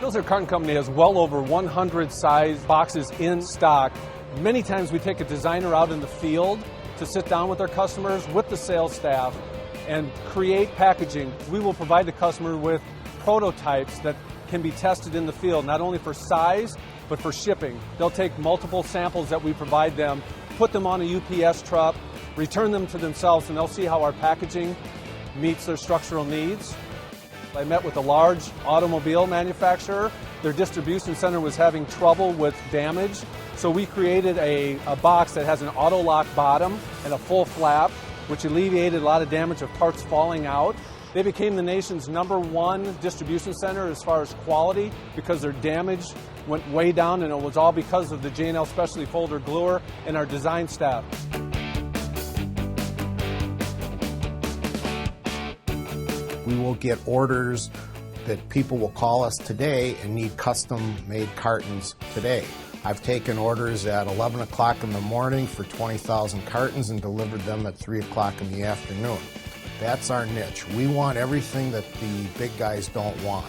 Tilsner Carton Company has well over 100 size boxes in stock. Many times we take a designer out in the field to sit down with our customers, with the sales staff, and create packaging. We will provide the customer with prototypes that can be tested in the field, not only for size, but for shipping. They'll take multiple samples that we provide them, put them on a UPS truck, return them to themselves, and they'll see how our packaging meets their structural needs. I met with a large automobile manufacturer. Their distribution center was having trouble with damage, so we created a box that has an auto-lock bottom and a full flap, which alleviated a lot of damage of parts falling out. They became the nation's #1 distribution center as far as quality because their damage went way down, and it was all because of the J&L Specialty Folder Gluer and our design staff. We will get orders that people will call us today and need custom-made cartons today. I've taken orders at 11 o'clock in the morning for 20,000 cartons and delivered them at 3 o'clock in the afternoon. That's our niche. We want everything that the big guys don't want.